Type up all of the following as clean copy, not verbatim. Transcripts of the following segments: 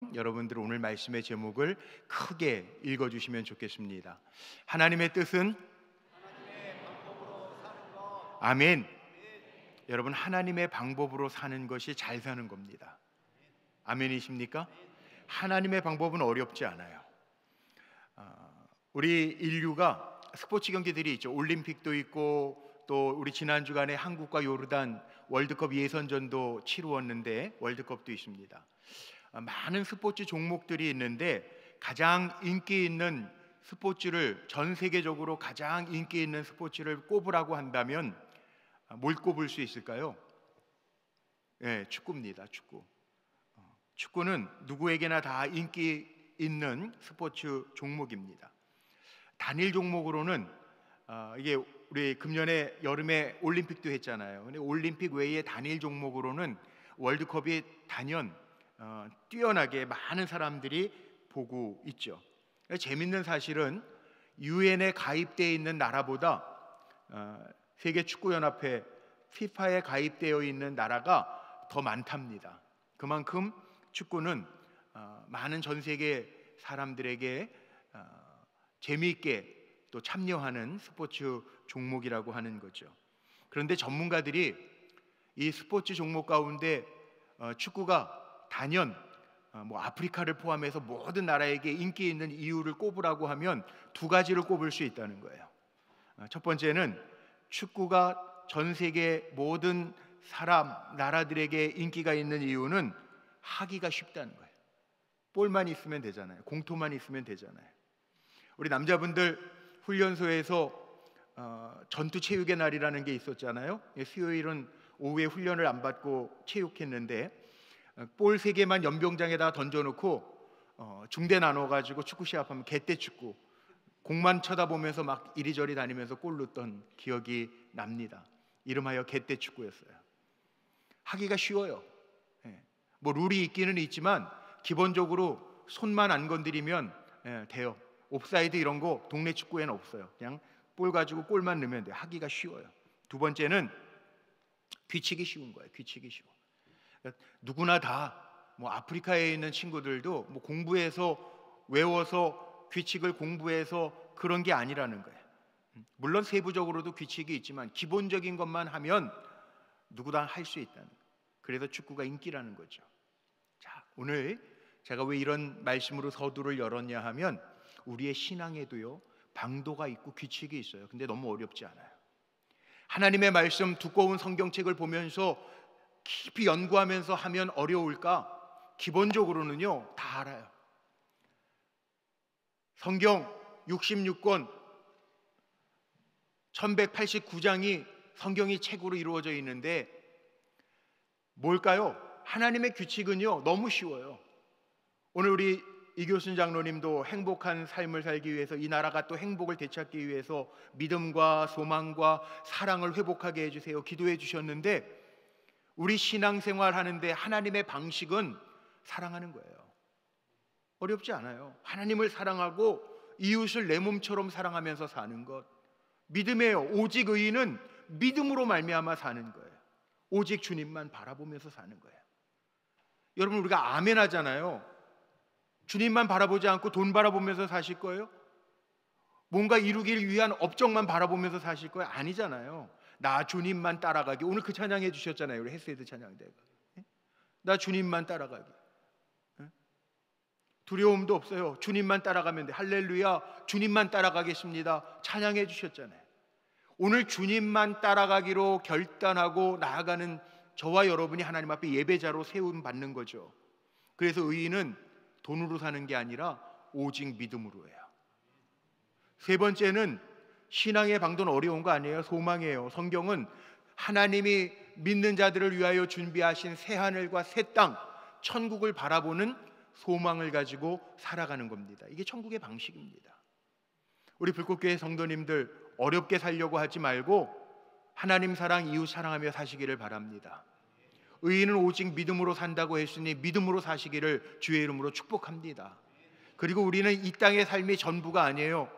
것처럼 여러분들 오늘 말씀의 제목을 크게 읽어주시면 좋겠습니다. 하나님의 뜻은 아멘. 여러분, 하나님의 방법으로 사는 것이 잘 사는 겁니다. 아멘이십니까? 하나님의 방법은 어렵지 않아요. 우리 인류가 스포츠 경기들이 있죠. 올림픽도 있고 또 우리 지난 주간에 한국과 요르단 월드컵 예선전도 치루었는데 월드컵도 있습니다. 많은 스포츠 종목들이 있는데 가장 인기 있는 스포츠를, 전 세계적으로 가장 인기 있는 스포츠를 꼽으라고 한다면 뭘 꼽을 수 있을까요? 네, 축구입니다. 축구. 축구는 누구에게나 다 인기 있는 스포츠 종목입니다. 단일 종목으로는 이게 우리 금년에 여름에 올림픽도 했잖아요. 근데 올림픽 외에 단일 종목으로는 월드컵이 단연 뛰어나게 많은 사람들이 보고 있죠. 재밌는 사실은 유엔에 가입되어 있는 나라보다 세계 축구 연합회 FIFA에 가입되어 있는 나라가 더 많답니다. 그만큼 축구는 많은 전 세계 사람들에게 재미있게 또 참여하는 스포츠 종목이라고 하는 거죠. 그런데 전문가들이 이 스포츠 종목 가운데 축구가 단연 아프리카를 포함해서 모든 나라에게 인기 있는 이유를 꼽으라고 하면 두 가지를 꼽을 수 있다는 거예요. 첫 번째는 축구가 전 세계 모든 나라들에게 인기가 있는 이유는 하기가 쉽다는 거예요. 볼만 있으면 되잖아요. 공토만 있으면 되잖아요. 우리 남자분들 훈련소에서 전투 체육의 날이라는 게 있었잖아요. 수요일은 오후에 훈련을 안 받고 체육했는데 볼 3개만 연병장에다 던져놓고 중대 나눠가지고 축구 시합하면 개떼축구, 공만 쳐다보면서 막 이리저리 다니면서 골 넣었던 기억이 납니다. 이름하여 개떼축구였어요. 하기가 쉬워요. 룰이 있기는 있지만 기본적으로 손만 안 건드리면 돼요. 옵사이드 이런 거 동네 축구에는 없어요. 그냥 볼 가지고 골만 넣으면 돼요. 하기가 쉬워요. 두 번째는 귀치기 쉬운 거예요. 귀치기 쉬워. 그러니까 누구나 다 아프리카에 있는 친구들도 공부해서 외워서 귀칙을 공부해서 그런 게 아니라는 거예요. 물론 세부적으로도 귀칙이 있지만 기본적인 것만 하면 누구나 할 수 있다는 거예요. 그래서 축구가 인기라는 거죠. 자, 오늘 제가 왜 이런 말씀으로 서두를 열었냐 하면 우리의 신앙에도요 방도가 있고 규칙이 있어요. 근데 너무 어렵지 않아요. 하나님의 말씀, 두꺼운 성경책을 보면서 깊이 연구하면서 하면 어려울까? 기본적으로는요 다 알아요. 성경 66권 1189장이 성경이 책으로 이루어져 있는데 뭘까요? 하나님의 규칙은요 너무 쉬워요. 오늘 우리 이교순 장로님도 행복한 삶을 살기 위해서, 이 나라가 또 행복을 되찾기 위해서 믿음과 소망과 사랑을 회복하게 해주세요 기도해 주셨는데, 우리 신앙생활 하는데 하나님의 방식은 사랑하는 거예요. 어렵지 않아요. 하나님을 사랑하고 이웃을 내 몸처럼 사랑하면서 사는 것, 믿음이에요. 오직 의인은 믿음으로 말미암아 사는 거예요. 오직 주님만 바라보면서 사는 거예요. 여러분, 우리가 아멘 하잖아요. 주님만 바라보지 않고 돈 바라보면서 사실 거예요? 뭔가 이루길 위한 업적만 바라보면서 사실 거예요? 아니잖아요. 나 주님만 따라가기. 오늘 그 찬양해 주셨잖아요. 우리 헤세드 찬양대가. 나 주님만 따라가기. 두려움도 없어요. 주님만 따라가면 돼. 할렐루야, 주님만 따라가겠습니다. 찬양해 주셨잖아요. 오늘 주님만 따라가기로 결단하고 나아가는 저와 여러분이 하나님 앞에 예배자로 세움 받는 거죠. 그래서 의인은 돈으로 사는 게 아니라 오직 믿음으로 해요. 세 번째는 신앙의 방도는 어려운 거 아니에요. 소망이에요. 성경은 하나님이 믿는 자들을 위하여 준비하신 새 하늘과 새 땅, 천국을 바라보는 소망을 가지고 살아가는 겁니다. 이게 천국의 방식입니다. 우리 불꽃교회 성도님들 어렵게 살려고 하지 말고 하나님 사랑, 이웃 사랑하며 사시기를 바랍니다. 의인은 오직 믿음으로 산다고 했으니 믿음으로 사시기를 주의 이름으로 축복합니다. 그리고 우리는 이 땅의 삶이 전부가 아니에요.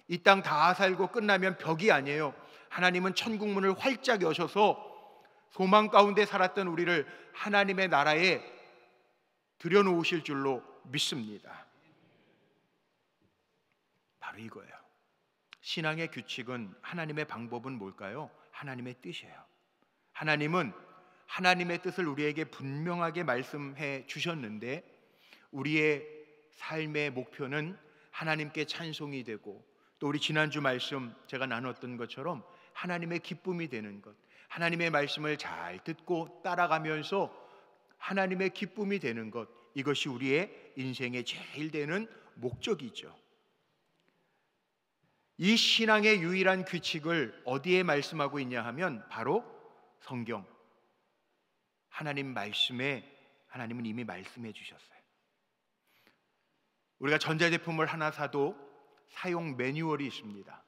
이 땅 다 살고 끝나면 벽이 아니에요. 하나님은 천국 문을 활짝 여셔서 소망 가운데 살았던 우리를 하나님의 나라에 들여놓으실 줄로 믿습니다. 바로 이거예요. 신앙의 규칙은, 하나님의 방법은 뭘까요? 하나님의 뜻이에요. 하나님은 하나님의 뜻을 우리에게 분명하게 말씀해 주셨는데, 우리의 삶의 목표는 하나님께 찬송이 되고, 또 우리 지난주 말씀 제가 나눴던 것처럼 하나님의 기쁨이 되는 것, 하나님의 말씀을 잘 듣고 따라가면서 하나님의 기쁨이 되는 것, 이것이 우리의 인생의 제일 되는 목적이죠. 이 신앙의 유일한 규칙을 어디에 말씀하고 있냐 하면 바로 성경, 하나님 말씀에 하나님은 이미 말씀해 주셨어요. 우리가 전자제품을 하나 사도 사용 매뉴얼이 있습니다.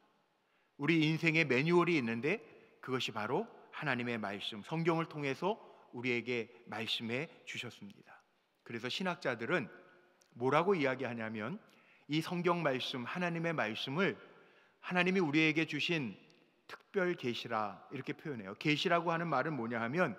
우리 인생의 매뉴얼이 있는데 그것이 바로 하나님의 말씀, 성경을 통해서 우리에게 말씀해 주셨습니다. 그래서 신학자들은 뭐라고 이야기하냐면, 이 성경 말씀, 하나님의 말씀을 하나님이 우리에게 주신 특별 계시라 이렇게 표현해요. 계시라고 하는 말은 뭐냐 하면,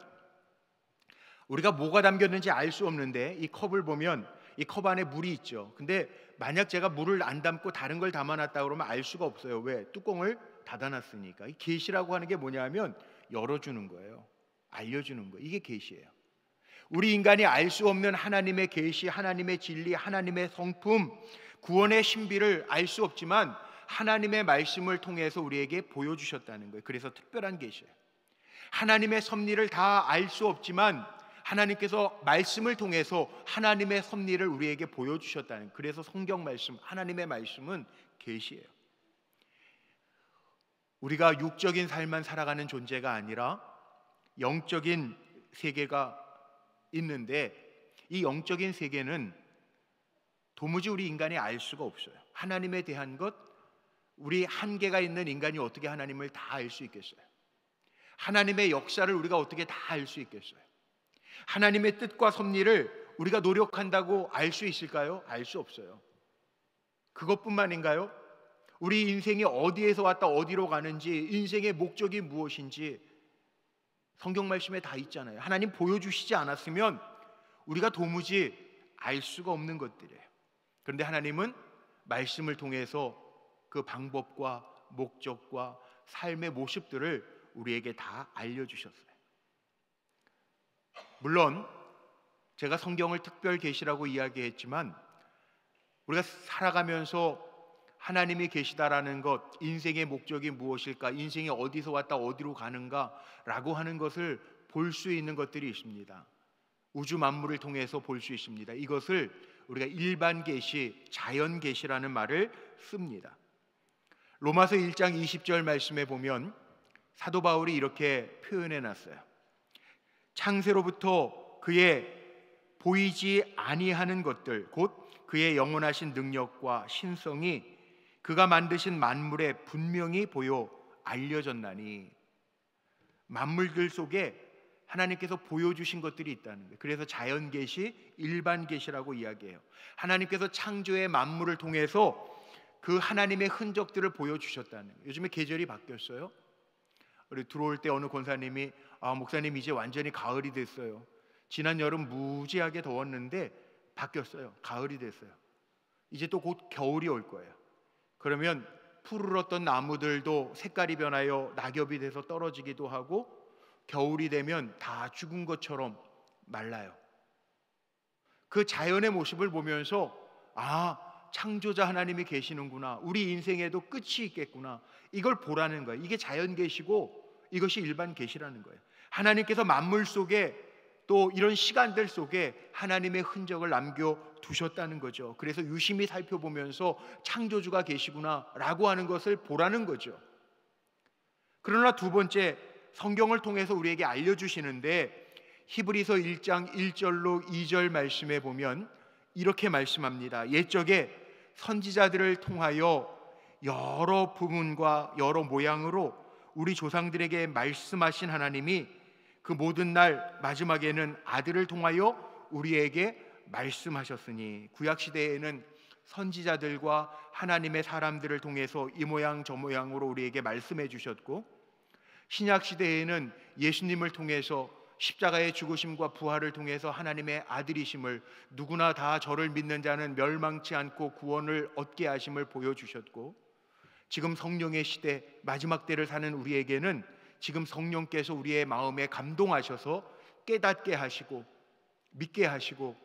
우리가 뭐가 담겼는지 알 수 없는데 이 컵을 보면 이 컵 안에 물이 있죠. 근데 만약 제가 물을 안 담고 다른 걸 담아놨다 그러면 알 수가 없어요. 왜? 뚜껑을 닫아놨으니까. 이 계시라고 하는 게 뭐냐 하면 열어주는 거예요. 알려주는 거예요. 이게 계시예요. 우리 인간이 알 수 없는 하나님의 계시, 하나님의 진리, 하나님의 성품, 구원의 신비를 알 수 없지만 하나님의 말씀을 통해서 우리에게 보여주셨다는 거예요. 그래서 특별한 계시예요. 하나님의 섭리를 다 알 수 없지만 하나님께서 말씀을 통해서 하나님의 섭리를 우리에게 보여주셨다는 거예요. 그래서 성경 말씀, 하나님의 말씀은 계시예요. 우리가 육적인 삶만 살아가는 존재가 아니라 영적인 세계가 있는데, 이 영적인 세계는 도무지 우리 인간이 알 수가 없어요. 하나님에 대한 것, 우리 한계가 있는 인간이 어떻게 하나님을 다 알 수 있겠어요? 하나님의 역사를 우리가 어떻게 다 알 수 있겠어요? 하나님의 뜻과 섭리를 우리가 노력한다고 알 수 있을까요? 알 수 없어요. 그것뿐만인가요? 우리 인생이 어디에서 왔다 어디로 가는지, 인생의 목적이 무엇인지 성경 말씀에 다 있잖아요. 하나님 보여주시지 않았으면 우리가 도무지 알 수가 없는 것들이에요. 그런데 하나님은 말씀을 통해서 그 방법과 목적과 삶의 모습들을 우리에게 다 알려주셨어요. 물론 제가 성경을 특별 계시라고 이야기했지만, 우리가 살아가면서 하나님이 계시다라는 것, 인생의 목적이 무엇일까, 인생이 어디서 왔다 어디로 가는가라고 하는 것을 볼 수 있는 것들이 있습니다. 우주 만물을 통해서 볼 수 있습니다. 이것을 우리가 일반 계시, 자연 계시라는 말을 씁니다. 로마서 1장 20절 말씀에 보면 사도 바울이 이렇게 표현해 놨어요. 창세로부터 그의 보이지 아니하는 것들, 곧 그의 영원하신 능력과 신성이 그가 만드신 만물에 분명히 보여 알려졌나니, 만물들 속에 하나님께서 보여주신 것들이 있다는 거예요. 그래서 자연 계시, 일반 계시라고 이야기해요. 하나님께서 창조의 만물을 통해서 그 하나님의 흔적들을 보여주셨다는 거예요. 요즘에 계절이 바뀌었어요. 우리 들어올 때 어느 권사님이 목사님 이제 완전히 가을이 됐어요. 지난 여름 무지하게 더웠는데 바뀌었어요. 가을이 됐어요. 이제 또 곧 겨울이 올 거예요. 그러면 푸르렀던 나무들도 색깔이 변하여 낙엽이 돼서 떨어지기도 하고, 겨울이 되면 다 죽은 것처럼 말라요. 그 자연의 모습을 보면서 창조자 하나님이 계시는구나, 우리 인생에도 끝이 있겠구나, 이걸 보라는 거예요. 이게 자연 계시고 이것이 일반 계시라는 거예요. 하나님께서 만물 속에 또 이런 시간들 속에 하나님의 흔적을 남겨두셨다는 거죠. 그래서 유심히 살펴보면서 창조주가 계시구나 라고 하는 것을 보라는 거죠. 그러나 두 번째, 성경을 통해서 우리에게 알려주시는데, 히브리서 1장 1절로 2절 말씀에 보면 이렇게 말씀합니다. 옛적에 선지자들을 통하여 여러 부분과 여러 모양으로 우리 조상들에게 말씀하신 하나님이 그 모든 날 마지막에는 아들을 통하여 우리에게 말씀하셨으니, 구약시대에는 선지자들과 하나님의 사람들을 통해서 이 모양 저 모양으로 우리에게 말씀해 주셨고, 신약시대에는 예수님을 통해서 십자가의 죽으심과 부활을 통해서 하나님의 아들이심을, 누구나 다 저를 믿는 자는 멸망치 않고 구원을 얻게 하심을 보여주셨고, 지금 성령의 시대, 마지막 때를 사는 우리에게는 지금 성령께서 우리의 마음에 감동하셔서 깨닫게 하시고 믿게 하시고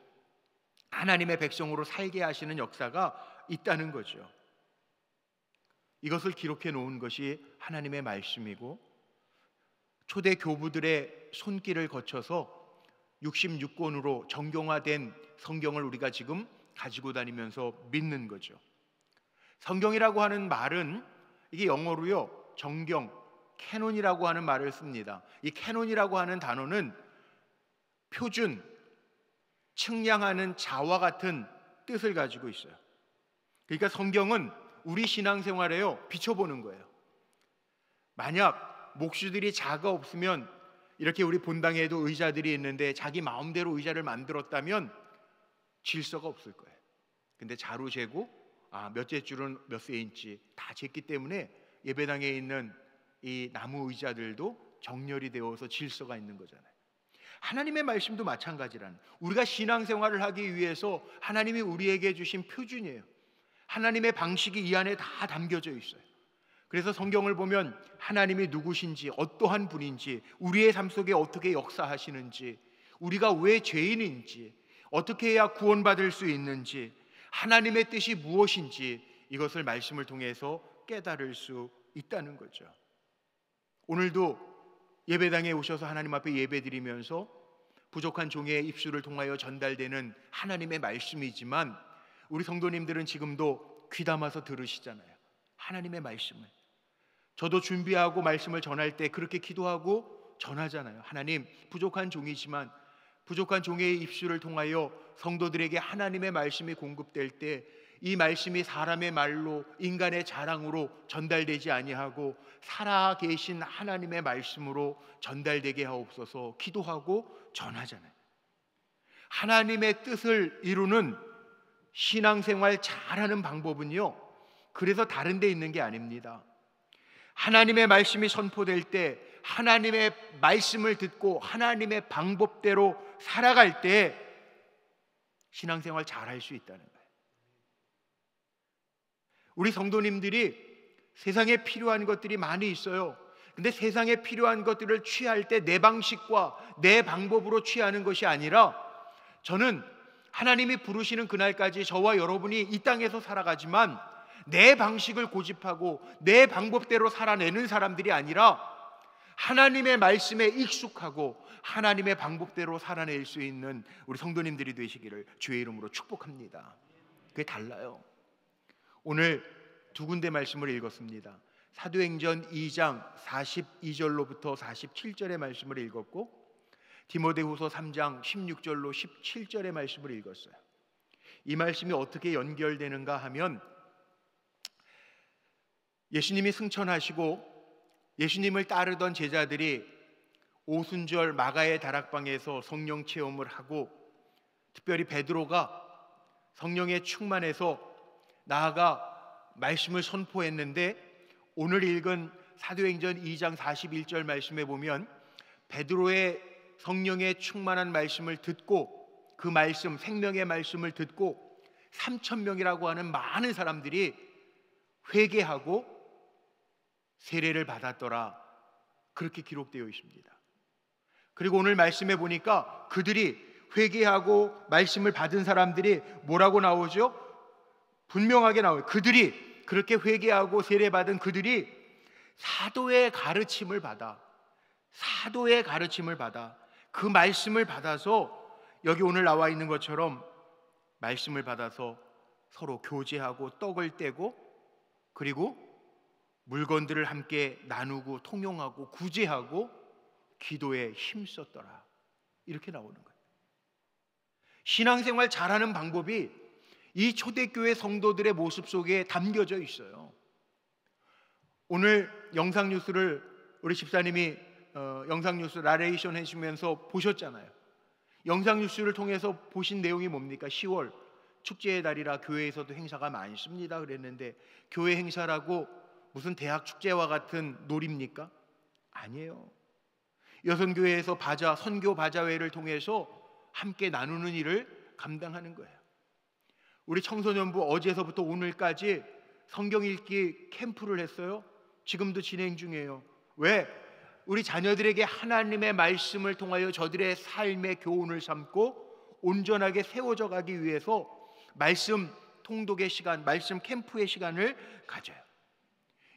하나님의 백성으로 살게 하시는 역사가 있다는 거죠. 이것을 기록해 놓은 것이 하나님의 말씀이고, 초대 교부들의 손길을 거쳐서 66권으로 정경화된 성경을 우리가 지금 가지고 다니면서 믿는 거죠. 성경이라고 하는 말은, 이게 영어로요, 정경, 캐논이라고 하는 말을 씁니다. 이 캐논이라고 하는 단어는 표준, 측량하는 자와 같은 뜻을 가지고 있어요. 그러니까 성경은 우리 신앙생활에요, 비춰보는 거예요. 만약 목수들이 자가 없으면, 이렇게 우리 본당에도 의자들이 있는데 자기 마음대로 의자를 만들었다면 질서가 없을 거예요. 근데 자로 재고 몇째 줄은 몇 세인치 다 쟀기 때문에 예배당에 있는 이 나무 의자들도 정렬이 되어서 질서가 있는 거잖아요. 하나님의 말씀도 마찬가지라는, 우리가 신앙생활을 하기 위해서 하나님이 우리에게 주신 표준이에요. 하나님의 방식이 이 안에 다 담겨져 있어요. 그래서 성경을 보면 하나님이 누구신지, 어떠한 분인지, 우리의 삶 속에 어떻게 역사하시는지, 우리가 왜 죄인인지, 어떻게 해야 구원받을 수 있는지, 하나님의 뜻이 무엇인지, 이것을 말씀을 통해서 깨달을 수 있다는 거죠. 오늘도 예배당에 오셔서 하나님 앞에 예배드리면서 부족한 종의 입술을 통하여 전달되는 하나님의 말씀이지만, 우리 성도님들은 지금도 귀담아서 들으시잖아요, 하나님의 말씀을. 저도 준비하고 말씀을 전할 때 그렇게 기도하고 전하잖아요. 하나님, 부족한 종이지만 부족한 종의 입술을 통하여 성도들에게 하나님의 말씀이 공급될 때 이 말씀이 사람의 말로, 인간의 자랑으로 전달되지 아니하고 살아 계신 하나님의 말씀으로 전달되게 하옵소서 기도하고 전하잖아요. 하나님의 뜻을 이루는 신앙생활 잘하는 방법은요, 그래서 다른 데 있는 게 아닙니다. 하나님의 말씀이 선포될 때 하나님의 말씀을 듣고 하나님의 방법대로 살아갈 때 신앙생활 잘할 수 있다는 거예요. 우리 성도님들이 세상에 필요한 것들이 많이 있어요. 근데 세상에 필요한 것들을 취할 때 내 방식과 내 방법으로 취하는 것이 아니라, 저는 하나님이 부르시는 그날까지 저와 여러분이 이 땅에서 살아가지만 내 방식을 고집하고 내 방법대로 살아내는 사람들이 아니라 하나님의 말씀에 익숙하고 하나님의 방법대로 살아낼 수 있는 우리 성도님들이 되시기를 주의 이름으로 축복합니다. 그게 달라요. 오늘 두 군데 말씀을 읽었습니다. 사도행전 2장 42절로부터 47절의 말씀을 읽었고, 디모데후서 3장 16절로 17절의 말씀을 읽었어요. 이 말씀이 어떻게 연결되는가 하면, 예수님이 승천하시고 예수님을 따르던 제자들이 오순절 마가의 다락방에서 성령 체험을 하고, 특별히 베드로가 성령에 충만해서 나아가 말씀을 선포했는데, 오늘 읽은 사도행전 2장 41절 말씀에 보면 베드로의 성령에 충만한 말씀을 듣고, 그 말씀, 생명의 말씀을 듣고 3,000명이라고 하는 많은 사람들이 회개하고 세례를 받았더라, 그렇게 기록되어 있습니다. 그리고 오늘 말씀에 보니까 그들이 회개하고 말씀을 받은 사람들이 뭐라고 나오죠? 분명하게 나와요. 그들이, 그렇게 회개하고 세례받은 그들이 사도의 가르침을 받아 그 말씀을 받아서, 여기 오늘 나와 있는 것처럼 말씀을 받아서 서로 교제하고 떡을 떼고, 그리고 물건들을 함께 나누고 통용하고 구제하고 기도에 힘썼더라, 이렇게 나오는 거예요. 신앙생활 잘하는 방법이 이 초대교회 성도들의 모습 속에 담겨져 있어요. 오늘 영상뉴스를 우리 집사님이 영상뉴스 나레이션 해주면서 보셨잖아요. 영상뉴스를 통해서 보신 내용이 뭡니까? 10월 축제의 달이라 교회에서도 행사가 많습니다 그랬는데, 교회 행사라고 무슨 대학 축제와 같은 놀입니까? 아니에요. 여선교회에서 선교 바자회를 통해서 함께 나누는 일을 감당하는 거예요. 우리 청소년부 어제서부터 오늘까지 성경 읽기 캠프를 했어요. 지금도 진행 중이에요. 왜? 우리 자녀들에게 하나님의 말씀을 통하여 저들의 삶의 교훈을 삼고 온전하게 세워져 가기 위해서 말씀 통독의 시간, 말씀 캠프의 시간을 가져요.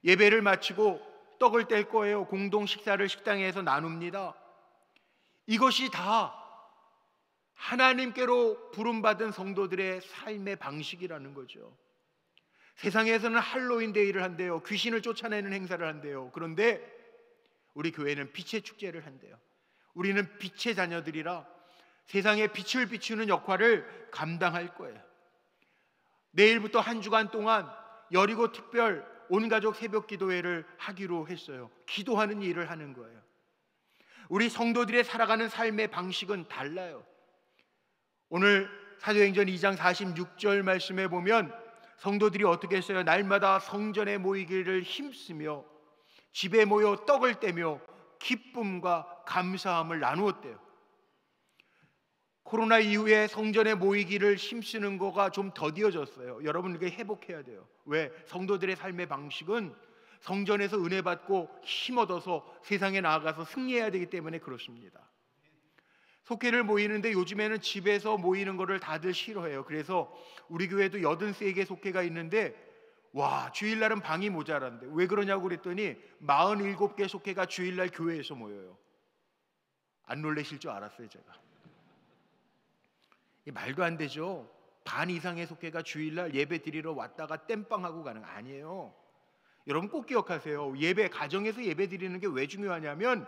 예배를 마치고 떡을 뗄 거예요. 공동 식사를 식당에서 나눕니다. 이것이 다 하나님께로 부름받은 성도들의 삶의 방식이라는 거죠. 세상에서는 할로윈 데이를 한대요. 귀신을 쫓아내는 행사를 한대요. 그런데 우리 교회는 빛의 축제를 한대요. 우리는 빛의 자녀들이라 세상에 빛을 비추는 역할을 감당할 거예요. 내일부터 한 주간 동안 여리고 특별 온가족 새벽 기도회를 하기로 했어요. 기도하는 일을 하는 거예요. 우리 성도들의 살아가는 삶의 방식은 달라요. 오늘 사도행전 2장 46절 말씀에 보면 성도들이 어떻게 했어요? 날마다 성전에 모이기를 힘쓰며 집에 모여 떡을 떼며 기쁨과 감사함을 나누었대요. 코로나 이후에 성전에 모이기를 힘쓰는 거가 좀 더디어졌어요. 여러분 이게 회복해야 돼요. 왜? 성도들의 삶의 방식은 성전에서 은혜 받고 힘 얻어서 세상에 나아가서 승리해야 되기 때문에 그렇습니다. 속회를 모이는데 요즘에는 집에서 모이는 거를 다들 싫어해요. 그래서 우리 교회도 83개 속회가 있는데 와, 주일날은 방이 모자란데 왜 그러냐고 그랬더니 47개 속회가 주일날 교회에서 모여요. 안 놀라실 줄 알았어요. 제가 말도 안 되죠. 반 이상의 속회가 주일날 예배 드리러 왔다가 땜빵하고 가는 거 아니에요. 여러분 꼭 기억하세요. 가정에서 예배 드리는 게 왜 중요하냐면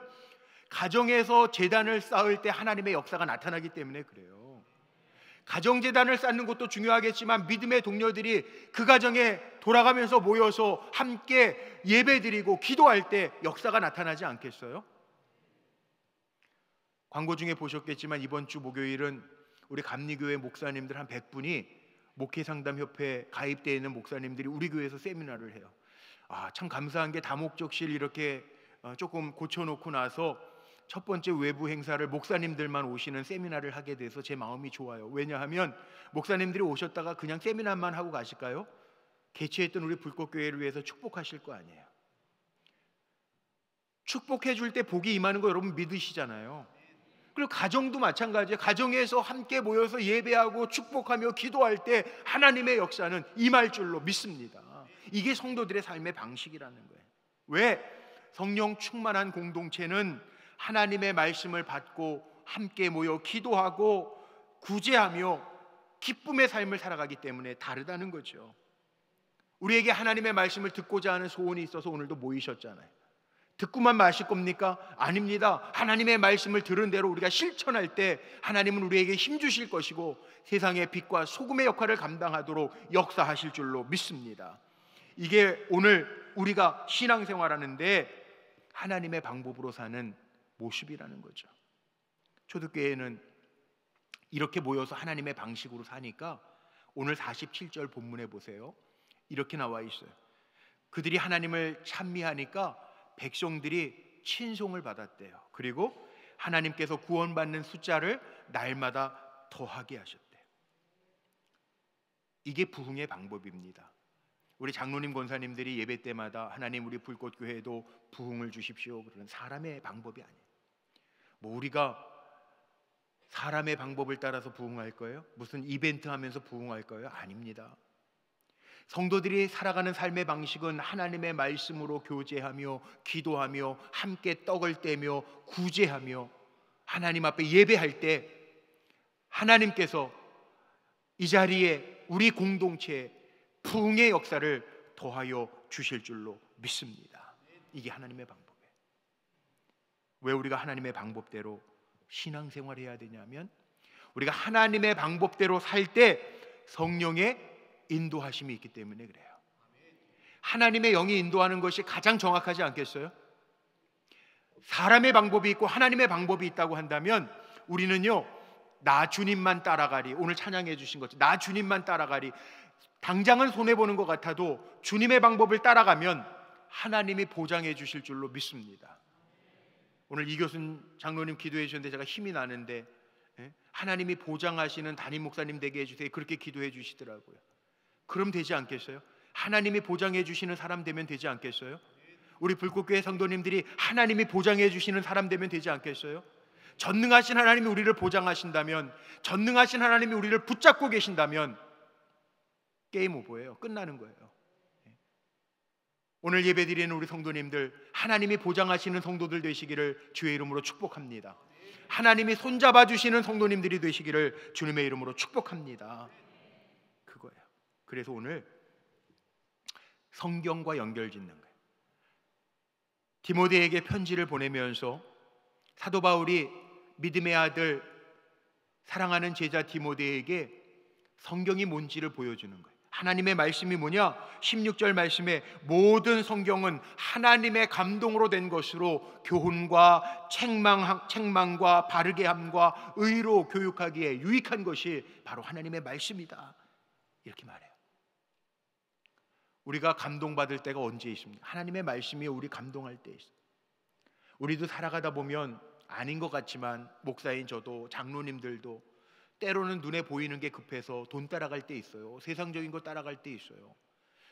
가정에서 제단을 쌓을 때 하나님의 역사가 나타나기 때문에 그래요. 가정제단을 쌓는 것도 중요하겠지만 믿음의 동료들이 그 가정에 돌아가면서 모여서 함께 예배드리고 기도할 때 역사가 나타나지 않겠어요? 광고 중에 보셨겠지만 이번 주 목요일은 우리 감리교회 목사님들 한 100분이 목회상담협회에 가입되어 있는 목사님들이 우리 교회에서 세미나를 해요. 참 감사한 게 다목적실 이렇게 조금 고쳐놓고 나서 첫 번째 외부 행사를 목사님들만 오시는 세미나를 하게 돼서 제 마음이 좋아요. 왜냐하면 목사님들이 오셨다가 그냥 세미나만 하고 가실까요? 개최했던 우리 불꽃교회를 위해서 축복하실 거 아니에요. 축복해 줄 때 복이 임하는 거 여러분 믿으시잖아요. 그리고 가정도 마찬가지예요. 가정에서 함께 모여서 예배하고 축복하며 기도할 때 하나님의 역사는 임할 줄로 믿습니다. 이게 성도들의 삶의 방식이라는 거예요. 왜? 성령 충만한 공동체는 하나님의 말씀을 받고 함께 모여 기도하고 구제하며 기쁨의 삶을 살아가기 때문에 다르다는 거죠. 우리에게 하나님의 말씀을 듣고자 하는 소원이 있어서 오늘도 모이셨잖아요. 듣고만 마실 겁니까? 아닙니다. 하나님의 말씀을 들은 대로 우리가 실천할 때 하나님은 우리에게 힘 주실 것이고 세상의 빛과 소금의 역할을 감당하도록 역사하실 줄로 믿습니다. 이게 오늘 우리가 신앙생활하는데 하나님의 방법으로 사는 모습이라는 거죠. 초대교회는 이렇게 모여서 하나님의 방식으로 사니까 오늘 47절 본문에 보세요. 이렇게 나와 있어요. 그들이 하나님을 찬미하니까 백성들이 친송을 받았대요. 그리고 하나님께서 구원받는 숫자를 날마다 더하게 하셨대요. 이게 부흥의 방법입니다. 우리 장로님 권사님들이 예배 때마다 하나님 우리 불꽃교회에도 부흥을 주십시오 그러는 사람의 방법이 아니에요. 우리가 사람의 방법을 따라서 부흥할 거예요? 무슨 이벤트 하면서 부흥할 거예요? 아닙니다. 성도들이 살아가는 삶의 방식은 하나님의 말씀으로 교제하며 기도하며 함께 떡을 떼며 구제하며 하나님 앞에 예배할 때 하나님께서 이 자리에 우리 공동체에 부흥의 역사를 더하여 주실 줄로 믿습니다. 이게 하나님의 방법이에요. 왜 우리가 하나님의 방법대로 신앙생활해야 되냐면 우리가 하나님의 방법대로 살 때 성령의 인도하심이 있기 때문에 그래요. 하나님의 영이 인도하는 것이 가장 정확하지 않겠어요? 사람의 방법이 있고 하나님의 방법이 있다고 한다면 우리는요, 나 주님만 따라가리. 오늘 찬양해 주신 것처럼 나 주님만 따라가리. 당장은 손해보는 것 같아도 주님의 방법을 따라가면 하나님이 보장해 주실 줄로 믿습니다. 오늘 이교순 장로님 기도해 주셨는데 제가 힘이 나는데, 하나님이 보장하시는 담임 목사님 되게 해주세요, 그렇게 기도해 주시더라고요. 그럼 되지 않겠어요? 하나님이 보장해 주시는 사람 되면 되지 않겠어요? 우리 불꽃교회 성도님들이 하나님이 보장해 주시는 사람 되면 되지 않겠어요? 전능하신 하나님이 우리를 보장하신다면, 전능하신 하나님이 우리를 붙잡고 계신다면 게임 오버예요. 끝나는 거예요. 오늘 예배드리는 우리 성도님들, 하나님이 보장하시는 성도들 되시기를 주의 이름으로 축복합니다. 하나님이 손잡아 주시는 성도님들이 되시기를 주님의 이름으로 축복합니다. 그거예요. 그래서 오늘 성경과 연결짓는 거예요. 디모데에게 편지를 보내면서 사도 바울이 믿음의 아들, 사랑하는 제자 디모데에게 성경이 뭔지를 보여주는 거예요. 하나님의 말씀이 뭐냐? 16절 말씀에 모든 성경은 하나님의 감동으로 된 것으로 교훈과 책망과 바르게 함과 의로 교육하기에 유익한 것이 바로 하나님의 말씀이다, 이렇게 말해요. 우리가 감동받을 때가 언제 있습니까? 하나님의 말씀이 우리 감동할 때 있어요. 우리도 살아가다 보면 아닌 것 같지만, 목사인 저도 장로님들도 때로는 눈에 보이는 게 급해서 돈 따라갈 때 있어요. 세상적인 거 따라갈 때 있어요.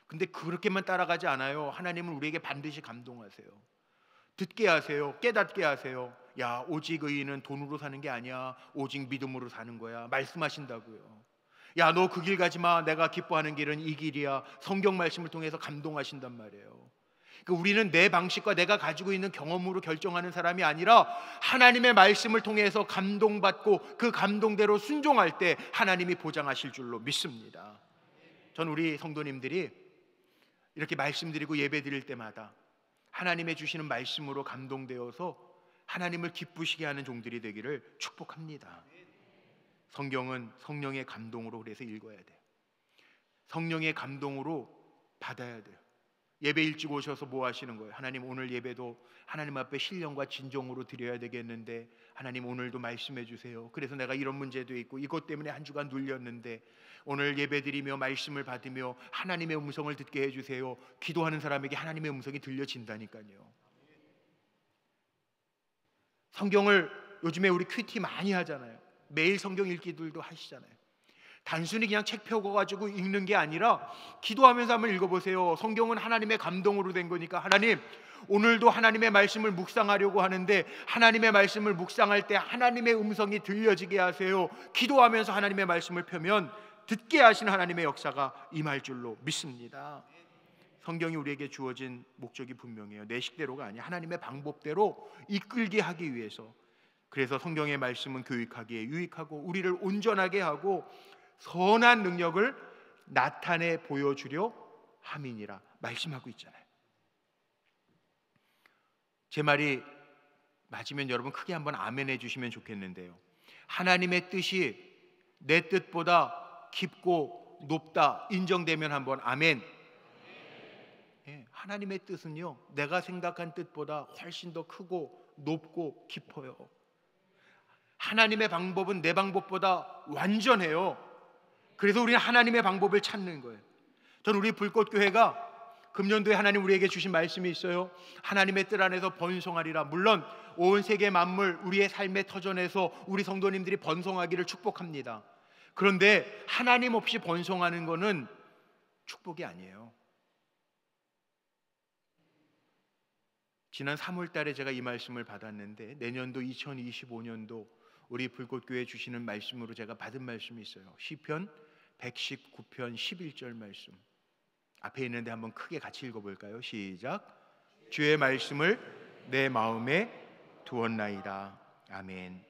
근데 그렇게만 따라가지 않아요. 하나님은 우리에게 반드시 감동하세요. 듣게 하세요. 깨닫게 하세요. 야, 오직 의인은 돈으로 사는 게 아니야, 오직 믿음으로 사는 거야, 말씀하신다고요. 야, 너 그 길 가지 마, 내가 기뻐하는 길은 이 길이야, 성경 말씀을 통해서 감동하신단 말이에요. 그러니까 우리는 내 방식과 내가 가지고 있는 경험으로 결정하는 사람이 아니라 하나님의 말씀을 통해서 감동받고 그 감동대로 순종할 때 하나님이 보장하실 줄로 믿습니다. 전 우리 성도님들이 이렇게 말씀드리고 예배드릴 때마다 하나님의 주시는 말씀으로 감동되어서 하나님을 기쁘시게 하는 종들이 되기를 축복합니다. 성경은 성령의 감동으로 그래서 읽어야 돼요. 성령의 감동으로 받아야 돼요. 예배 일찍 오셔서 뭐 하시는 거예요? 하나님, 오늘 예배도 하나님 앞에 신령과 진정으로 드려야 되겠는데 하나님 오늘도 말씀해 주세요. 그래서 내가 이런 문제도 있고 이것 때문에 한 주간 눌렸는데 오늘 예배 드리며 말씀을 받으며 하나님의 음성을 듣게 해주세요. 기도하는 사람에게 하나님의 음성이 들려진다니까요. 성경을 요즘에 우리 큐티 많이 하잖아요. 매일 성경 읽기들도 하시잖아요. 단순히 그냥 책 펴고가지고 읽는 게 아니라 기도하면서 한번 읽어보세요. 성경은 하나님의 감동으로 된 거니까, 하나님 오늘도 하나님의 말씀을 묵상하려고 하는데 하나님의 말씀을 묵상할 때 하나님의 음성이 들려지게 하세요. 기도하면서 하나님의 말씀을 펴면 듣게 하시는 하나님의 역사가 임할 줄로 믿습니다. 성경이 우리에게 주어진 목적이 분명해요. 내 식대로가 아니야. 하나님의 방법대로 이끌게 하기 위해서. 그래서 성경의 말씀은 교육하기에 유익하고 우리를 온전하게 하고 선한 능력을 나타내 보여주려 함이니라 말씀하고 있잖아요. 제 말이 맞으면 여러분 크게 한번 아멘 해주시면 좋겠는데요. 하나님의 뜻이 내 뜻보다 깊고 높다 인정되면 한번 아멘. 하나님의 뜻은요, 내가 생각한 뜻보다 훨씬 더 크고 높고 깊어요. 하나님의 방법은 내 방법보다 완전해요. 그래서 우리는 하나님의 방법을 찾는 거예요. 저는 우리 불꽃교회가 금년도에 하나님 우리에게 주신 말씀이 있어요. 하나님의 뜻 안에서 번성하리라. 물론 온 세계 만물 우리의 삶의 터전에서 우리 성도님들이 번성하기를 축복합니다. 그런데 하나님 없이 번성하는 것은 축복이 아니에요. 지난 3월 달에 제가 이 말씀을 받았는데 내년도 2025년도 우리 불꽃교회 주시는 말씀으로 제가 받은 말씀이 있어요. 시편 119편 11절 말씀. 앞에 있는데 한번 크게 같이 읽어볼까요? 시작. 주의 말씀을 내 마음에 두었나이다. 아멘.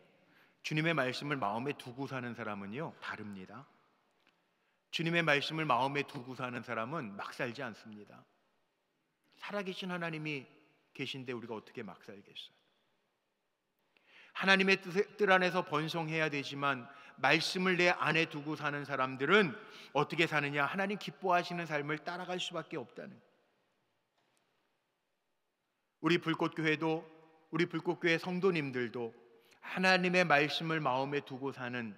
주님의 말씀을 마음에 두고 사는 사람은요 다릅니다. 주님의 말씀을 마음에 두고 사는 사람은 막 살지 않습니다. 살아계신 하나님이 계신데 우리가 어떻게 막 살겠어요? 하나님의 뜻 안에서 번성해야 되지만 말씀을 내 안에 두고 사는 사람들은 어떻게 사느냐? 하나님 기뻐하시는 삶을 따라갈 수밖에 없다는. 우리 불꽃교회도, 우리 불꽃교회 성도님들도 하나님의 말씀을 마음에 두고 사는,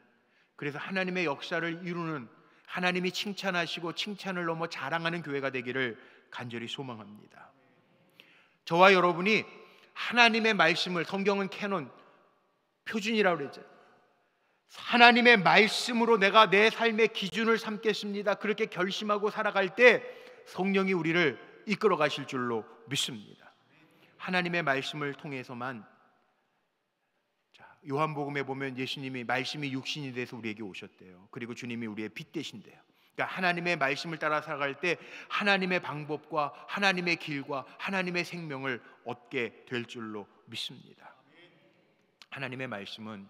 그래서 하나님의 역사를 이루는, 하나님이 칭찬하시고 칭찬을 넘어 자랑하는 교회가 되기를 간절히 소망합니다. 저와 여러분이 하나님의 말씀을, 성경은 캐논, 표준이라고 그랬죠. 하나님의 말씀으로 내가 내 삶의 기준을 삼겠습니다. 그렇게 결심하고 살아갈 때 성령이 우리를 이끌어 가실 줄로 믿습니다. 하나님의 말씀을 통해서만. 요한복음에 보면 예수님이 말씀이 육신이 돼서 우리에게 오셨대요. 그리고 주님이 우리의 빛 되신대요. 그러니까 하나님의 말씀을 따라 살아갈 때 하나님의 방법과 하나님의 길과 하나님의 생명을 얻게 될 줄로 믿습니다. 하나님의 말씀은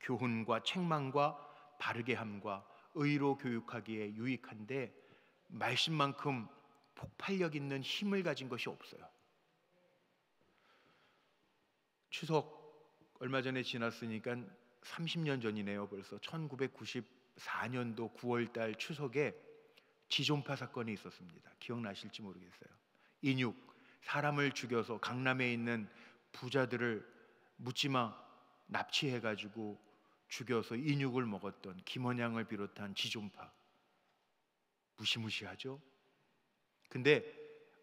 교훈과 책망과 바르게 함과 의로 교육하기에 유익한데 말씀만큼 폭발력 있는 힘을 가진 것이 없어요. 추석 얼마 전에 지났으니까 30년 전이네요. 벌써 1994년도 9월달 추석에 지존파 사건이 있었습니다. 기억나실지 모르겠어요. 인육, 사람을 죽여서 강남에 있는 부자들을 묻지마 납치해가지고 죽여서 인육을 먹었던 김원양을 비롯한 지존파. 무시무시하죠? 근데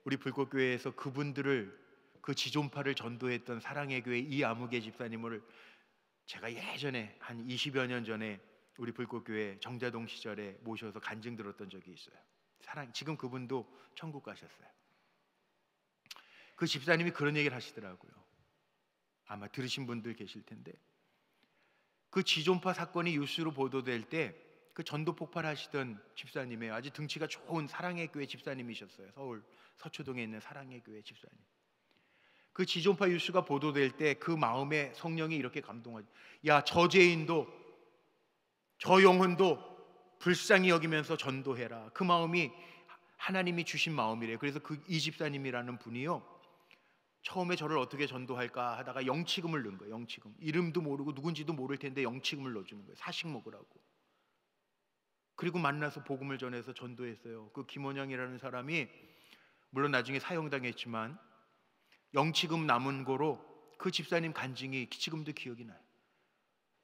우리 불꽃교회에서 그분들을, 그 지존파를 전도했던 사랑의 교회 이아무개 집사님을 제가 예전에 한 20여 년 전에 우리 불꽃교회 정자동 시절에 모셔서 간증 들었던 적이 있어요. 지금 그분도 천국 가셨어요. 그 집사님이 그런 얘기를 하시더라고요. 아마 들으신 분들 계실 텐데, 그 지존파 사건이 뉴스로 보도될 때 그 전도 폭발하시던 집사님의 아주 등치가 좋은 사랑의 교회 집사님이셨어요. 서울 서초동에 있는 사랑의 교회 집사님. 그 지존파 뉴스가 보도될 때 그 마음에 성령이 이렇게 감동하죠. 야, 저 죄인도 저 영혼도 불쌍히 여기면서 전도해라. 그 마음이 하나님이 주신 마음이래요. 그래서 이 집사님이라는 분이요, 처음에 저를 어떻게 전도할까 하다가 영치금을 넣은 거예요. 영치금. 이름도 모르고 누군지도 모를 텐데 영치금을 넣어주는 거예요. 사식 먹으라고. 그리고 만나서 복음을 전해서 전도했어요. 그 김원양이라는 사람이 물론 나중에 사형당했지만 영치금 남은 거로 그 집사님 간증이 지금도 기억이 나요.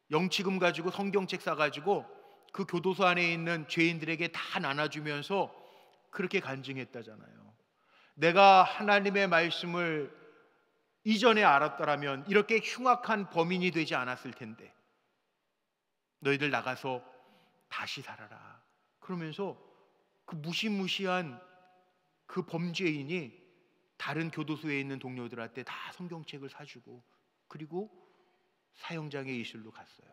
영치금 가지고 성경책 사가지고 그 교도소 안에 있는 죄인들에게 다 나눠주면서 그렇게 간증했다잖아요. 내가 하나님의 말씀을 이전에 알았더라면 이렇게 흉악한 범인이 되지 않았을 텐데 너희들 나가서 다시 살아라. 그러면서 그 무시무시한 그 범죄인이 다른 교도소에 있는 동료들한테 다 성경책을 사주고 그리고 사형장의 이슬로 갔어요.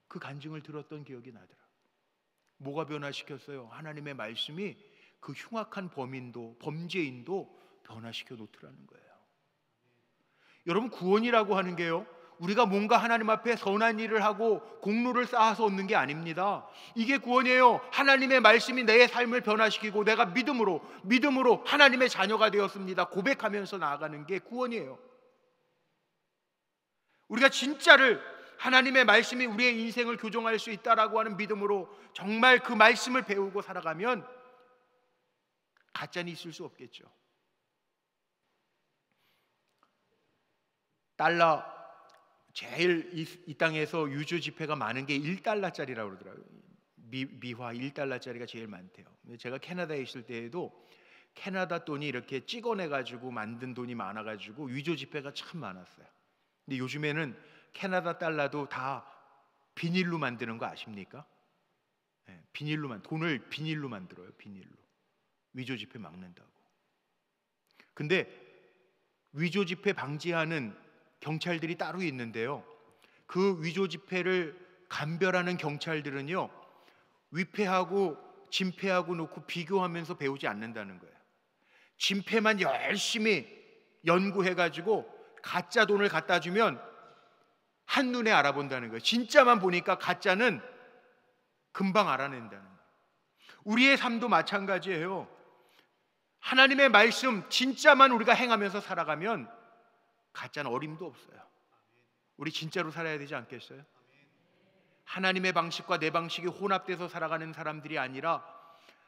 그 간증을 들었던 기억이 나더라. 뭐가 변화시켰어요? 하나님의 말씀이 그 흉악한 범인도 범죄인도 변화시켜 놓더라는 거예요. 여러분, 구원이라고 하는 게요, 우리가 뭔가 하나님 앞에 선한 일을 하고 공로를 쌓아서 얻는 게 아닙니다. 이게 구원이에요. 하나님의 말씀이 내 삶을 변화시키고 내가 믿음으로 하나님의 자녀가 되었습니다 고백하면서 나아가는 게 구원이에요. 우리가 진짜를 하나님의 말씀이 우리의 인생을 교정할 수 있다라고 하는 믿음으로 정말 그 말씀을 배우고 살아가면 가짜는 있을 수 없겠죠. 달러, 제일 이 땅에서 유조 지폐가 많은 게 1달러짜리라고 그러더라고요. 미화 1달러짜리가 제일 많대요. 제가 캐나다에 있을 때에도 캐나다 돈이 이렇게 찍어내가지고 만든 돈이 많아가지고 유조 지폐가 참 많았어요. 근데 요즘에는 캐나다 달러도 다 비닐로 만드는 거 아십니까? 네, 돈을 비닐로 만들어요. 비닐로. 위조 지폐 막는다고. 근데 위조 지폐 방지하는 경찰들이 따로 있는데요, 그 위조 지폐를 감별하는 경찰들은요, 위패하고 진패하고 놓고 비교하면서 배우지 않는다는 거예요. 진패만 열심히 연구해가지고 가짜 돈을 갖다 주면 한눈에 알아본다는 거예요. 진짜만 보니까 가짜는 금방 알아낸다는 거예요. 우리의 삶도 마찬가지예요. 하나님의 말씀 진짜만 우리가 행하면서 살아가면 가짜는 어림도 없어요. 우리 진짜로 살아야 되지 않겠어요? 하나님의 방식과 내 방식이 혼합돼서 살아가는 사람들이 아니라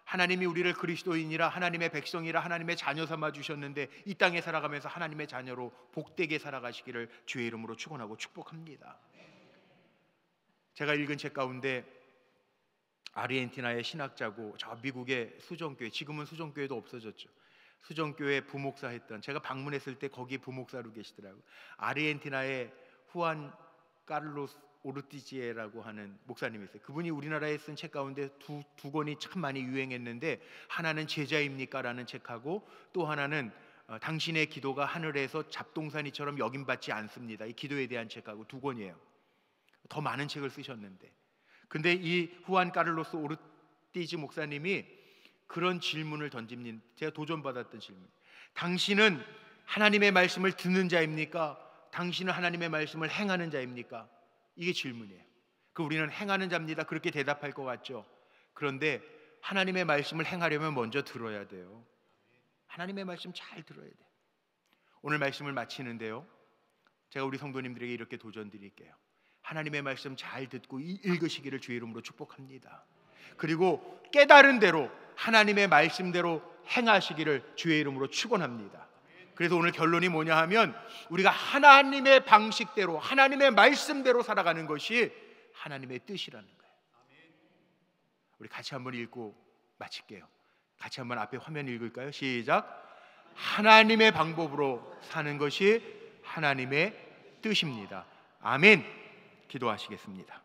하나님이 우리를 그리스도인이라 하나님의 백성이라 하나님의 자녀 삼아 주셨는데 이 땅에 살아가면서 하나님의 자녀로 복되게 살아가시기를 주의 이름으로 축원하고 축복합니다. 제가 읽은 책 가운데 아르헨티나의 신학자고 저 미국의 수정교회, 지금은 수정교회도 없어졌죠, 수정교회 부목사 했던, 제가 방문했을 때 거기 부목사로 계시더라고요. 아르헨티나의 후안 카를로스 오르티지에라고 하는 목사님이 있어요. 그분이 우리나라에 쓴 책 가운데 두 권이 참 많이 유행했는데, 하나는 제자입니까? 라는 책하고, 또 하나는 당신의 기도가 하늘에서 잡동사니처럼 여김받지 않습니다. 이 기도에 대한 책하고 두 권이에요. 더 많은 책을 쓰셨는데, 근데 이 후안 카를로스 오르티지 목사님이 그런 질문을 던집니다. 제가 도전받았던 질문. 당신은 하나님의 말씀을 듣는 자입니까? 당신은 하나님의 말씀을 행하는 자입니까? 이게 질문이에요. 우리는 행하는 자입니다, 그렇게 대답할 것 같죠. 그런데 하나님의 말씀을 행하려면 먼저 들어야 돼요. 하나님의 말씀 잘 들어야 돼요. 오늘 말씀을 마치는데요, 제가 우리 성도님들에게 이렇게 도전 드릴게요. 하나님의 말씀 잘 듣고 읽으시기를 주의 이름으로 축복합니다. 그리고 깨달은 대로 하나님의 말씀대로 행하시기를 주의 이름으로 축원합니다. 그래서 오늘 결론이 뭐냐 하면, 우리가 하나님의 방식대로, 하나님의 말씀대로 살아가는 것이 하나님의 뜻이라는 거예요. 우리 같이 한번 읽고 마칠게요. 같이 한번 앞에 화면 읽을까요? 시작. 하나님의 방법으로 사는 것이 하나님의 뜻입니다. 아멘. 기도하시겠습니다.